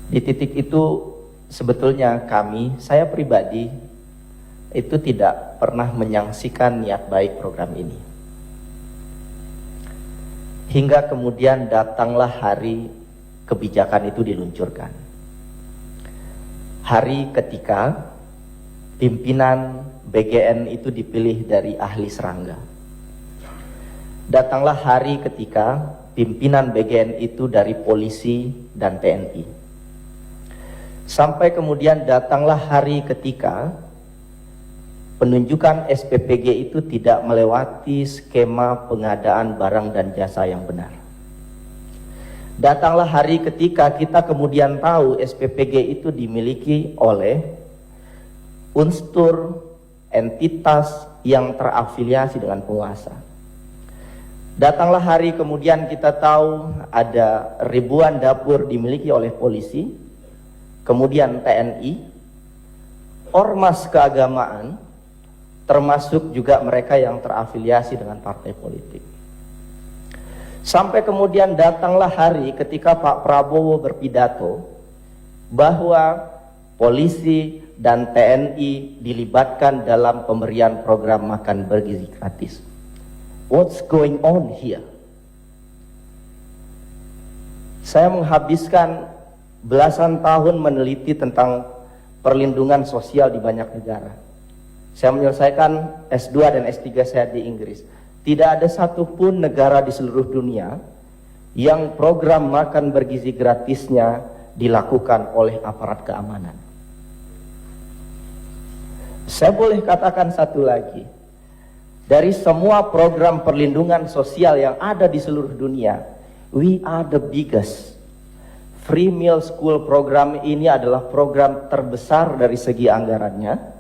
Di titik itu sebetulnya saya pribadi itu tidak pernah menyaksikan niat baik program ini. Hingga kemudian datanglah hari kebijakan itu diluncurkan. Hari ketika pimpinan BGN itu dipilih dari ahli serangga. Datanglah hari ketika pimpinan BGN itu dari polisi dan TNI. Sampai kemudian datanglah hari ketika penunjukan SPPG itu tidak melewati skema pengadaan barang dan jasa yang benar. Datanglah hari ketika kita kemudian tahu SPPG itu dimiliki oleh unsur entitas yang terafiliasi dengan penguasa. Datanglah hari kemudian kita tahu ada ribuan dapur dimiliki oleh polisi, kemudian TNI, ormas keagamaan, termasuk juga mereka yang terafiliasi dengan partai politik. Sampai kemudian datanglah hari ketika Pak Prabowo berpidato bahwa polisi dan TNI dilibatkan dalam pemberian program makan bergizi gratis. What's going on here? Saya menghabiskan belasan tahun meneliti tentang perlindungan sosial di banyak negara. Saya menyelesaikan S2 dan S3 saya di Inggris. Tidak ada satupun negara di seluruh dunia yang program makan bergizi gratisnya dilakukan oleh aparat keamanan. Saya boleh katakan satu lagi. Dari semua program perlindungan sosial yang ada di seluruh dunia, we are the biggest. Free Meal School program ini adalah program terbesar dari segi anggarannya.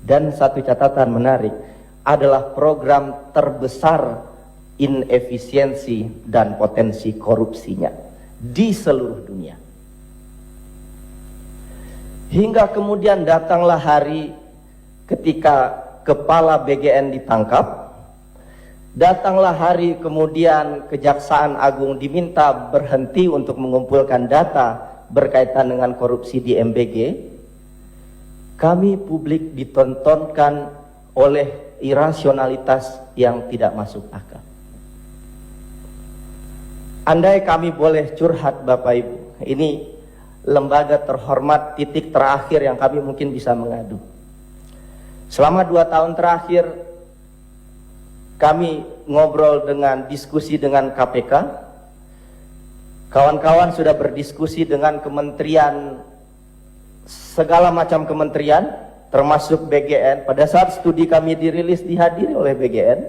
Dan satu catatan menarik, adalah program terbesar inefisiensi dan potensi korupsinya di seluruh dunia. Hingga kemudian datanglah hari ketika kepala BGN ditangkap, datanglah hari kemudian Kejaksaan Agung diminta berhenti untuk mengumpulkan data berkaitan dengan korupsi di MBG. Kami publik ditontonkan oleh irasionalitas yang tidak masuk akal. Andai kami boleh curhat Bapak Ibu, ini lembaga terhormat, titik terakhir yang kami mungkin bisa mengadu. Selama 2 tahun terakhir, kami ngobrol diskusi dengan KPK. Kawan-kawan sudah berdiskusi dengan kementerian, segala macam kementerian, termasuk BGN. Pada saat studi kami dirilis dihadiri oleh BGN.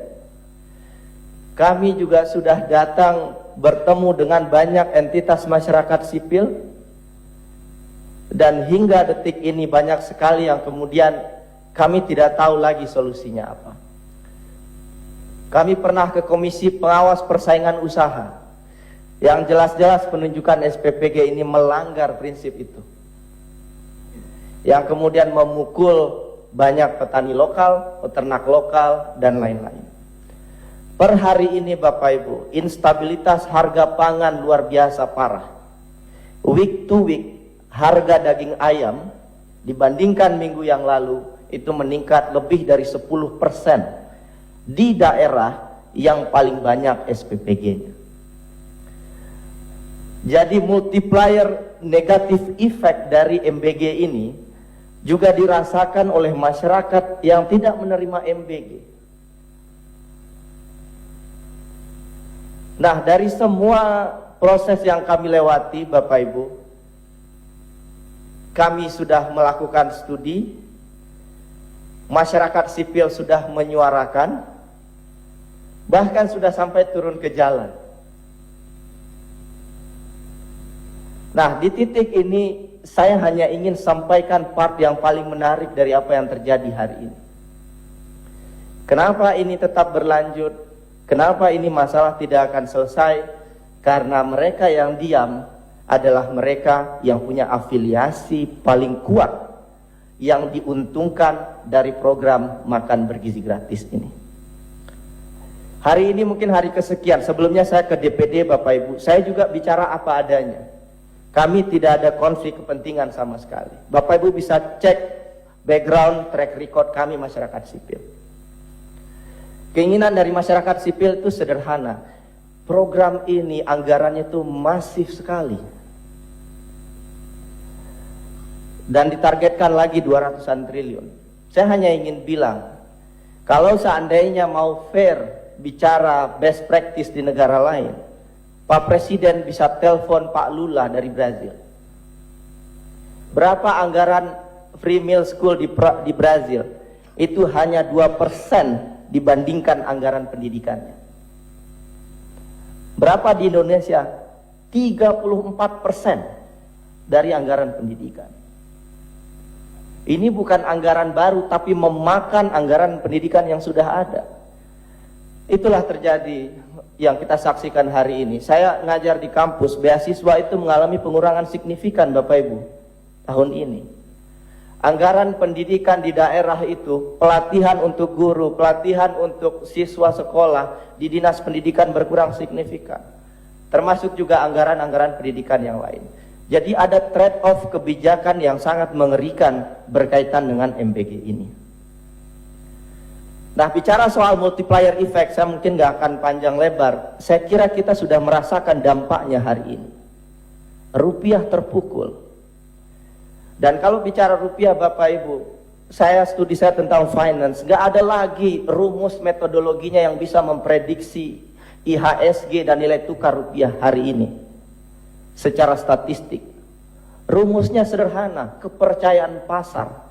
Kami juga sudah datang bertemu dengan banyak entitas masyarakat sipil. Dan hingga detik ini banyak sekali yang kemudian kami tidak tahu lagi solusinya apa. Kami pernah ke Komisi Pengawas Persaingan Usaha. Yang jelas-jelas penunjukan SPPG ini melanggar prinsip itu. Yang kemudian memukul banyak petani lokal, peternak lokal, dan lain-lain. Per hari ini Bapak Ibu, instabilitas harga pangan luar biasa parah. Week to week, harga daging ayam dibandingkan minggu yang lalu itu meningkat lebih dari 10% di daerah yang paling banyak SPPG-nya. Jadi multiplier negatif effect dari MBG ini juga dirasakan oleh masyarakat yang tidak menerima MBG. Nah, dari semua proses yang kami lewati Bapak Ibu, kami sudah melakukan studi, masyarakat sipil sudah menyuarakan, bahkan sudah sampai turun ke jalan. Nah, di titik ini saya hanya ingin sampaikan part yang paling menarik dari apa yang terjadi hari ini. Kenapa ini tetap berlanjut? Kenapa ini masalah tidak akan selesai? Karena mereka yang diam adalah mereka yang punya afiliasi paling kuat yang diuntungkan dari program makan bergizi gratis ini. Hari ini mungkin hari kesekian. Sebelumnya saya ke DPD Bapak Ibu, saya juga bicara apa adanya. Kami tidak ada konflik kepentingan sama sekali. Bapak Ibu bisa cek background track record kami masyarakat sipil. Keinginan dari masyarakat sipil itu sederhana. Program ini anggarannya itu masif sekali. Dan ditargetkan lagi 200-an triliun. Saya hanya ingin bilang, kalau seandainya mau fair bicara best practice di negara lain, Pak Presiden bisa telepon Pak Lula dari Brazil. Berapa anggaran free meal school di Brazil? Itu hanya 2% dibandingkan anggaran pendidikannya. Berapa di Indonesia? 34% dari anggaran pendidikan. Ini bukan anggaran baru, tapi memakan anggaran pendidikan yang sudah ada. Itulah terjadi yang kita saksikan hari ini. Saya ngajar di kampus, beasiswa itu mengalami pengurangan signifikan Bapak Ibu tahun ini. Anggaran pendidikan di daerah itu, pelatihan untuk guru, pelatihan untuk siswa sekolah di dinas pendidikan berkurang signifikan. Termasuk juga anggaran-anggaran pendidikan yang lain. Jadi ada trade-off kebijakan yang sangat mengerikan berkaitan dengan MBG ini. Nah, bicara soal multiplier effect, saya mungkin gak akan panjang lebar. Saya kira kita sudah merasakan dampaknya hari ini. Rupiah terpukul. Dan kalau bicara rupiah Bapak Ibu, studi saya tentang finance, gak ada lagi rumus metodologinya yang bisa memprediksi IHSG dan nilai tukar rupiah hari ini. Secara statistik. Rumusnya sederhana, kepercayaan pasar.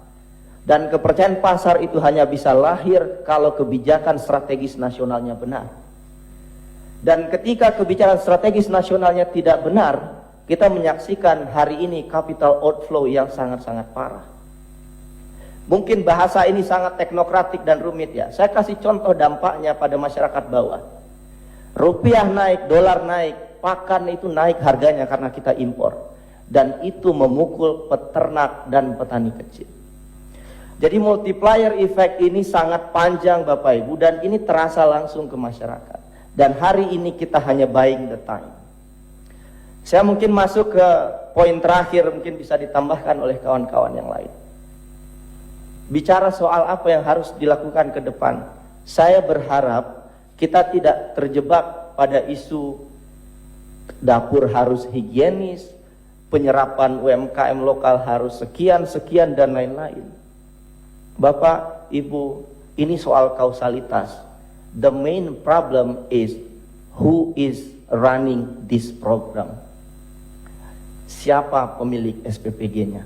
Dan kepercayaan pasar itu hanya bisa lahir kalau kebijakan strategis nasionalnya benar. Dan ketika kebijakan strategis nasionalnya tidak benar, kita menyaksikan hari ini capital outflow yang sangat-sangat parah. Mungkin bahasa ini sangat teknokratik dan rumit ya. Saya kasih contoh dampaknya pada masyarakat bawah. Rupiah naik, dolar naik, pakan itu naik harganya karena kita impor. Dan itu memukul peternak dan petani kecil. Jadi multiplier effect ini sangat panjang Bapak Ibu, dan ini terasa langsung ke masyarakat. Dan hari ini kita hanya buying the time. Saya mungkin masuk ke poin terakhir, mungkin bisa ditambahkan oleh kawan-kawan yang lain. Bicara soal apa yang harus dilakukan ke depan, saya berharap kita tidak terjebak pada isu dapur harus higienis, penyerapan UMKM lokal harus sekian-sekian dan lain-lain. Bapak, Ibu, ini soal kausalitas. The main problem is who is running this program. Siapa pemilik SPPG-nya?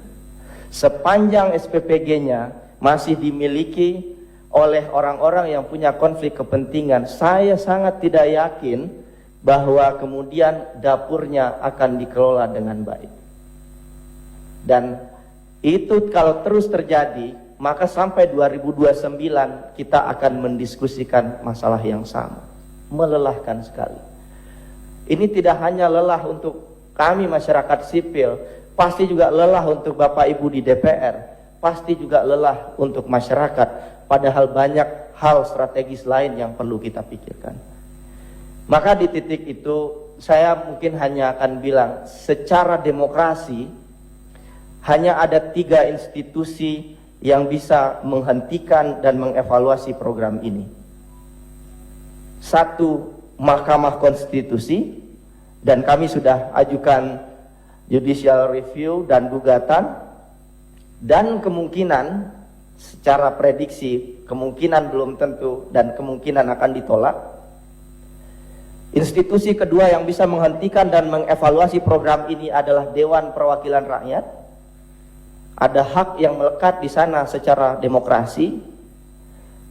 Sepanjang SPPG-nya masih dimiliki oleh orang-orang yang punya konflik kepentingan, saya sangat tidak yakin bahwa kemudian dapurnya akan dikelola dengan baik. Dan itu kalau terus terjadi, maka sampai 2029 kita akan mendiskusikan masalah yang sama. Melelahkan sekali. Ini tidak hanya lelah untuk kami masyarakat sipil, pasti juga lelah untuk Bapak Ibu di DPR, pasti juga lelah untuk masyarakat, padahal banyak hal strategis lain yang perlu kita pikirkan. Maka di titik itu saya mungkin hanya akan bilang, secara demokrasi hanya ada 3 institusi yang bisa menghentikan dan mengevaluasi program ini. 1, Mahkamah Konstitusi, dan kami sudah ajukan judicial review dan gugatan, dan kemungkinan secara prediksi, kemungkinan belum tentu dan kemungkinan akan ditolak. Institusi kedua yang bisa menghentikan dan mengevaluasi program ini adalah Dewan Perwakilan Rakyat. Ada hak yang melekat di sana secara demokrasi.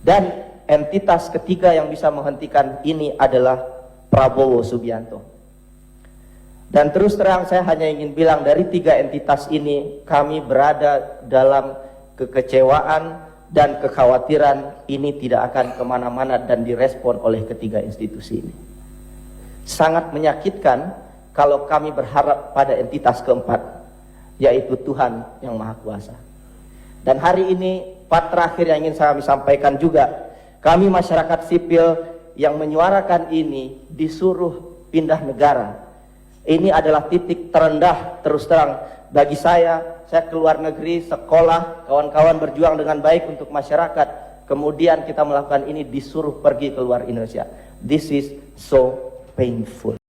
Dan entitas ketiga yang bisa menghentikan ini adalah Prabowo Subianto. Dan terus terang saya hanya ingin bilang, dari 3 entitas ini kami berada dalam kekecewaan dan kekhawatiran ini tidak akan kemana-mana dan direspon oleh ketiga institusi ini. Sangat menyakitkan kalau kami berharap pada entitas keempat, yaitu Tuhan yang Maha Kuasa. Dan hari ini part terakhir yang ingin saya sampaikan juga, kami masyarakat sipil yang menyuarakan ini disuruh pindah negara. Ini adalah titik terendah terus terang bagi saya keluar negeri, sekolah, kawan-kawan berjuang dengan baik untuk masyarakat, kemudian kita melakukan ini disuruh pergi keluar Indonesia. This is so painful.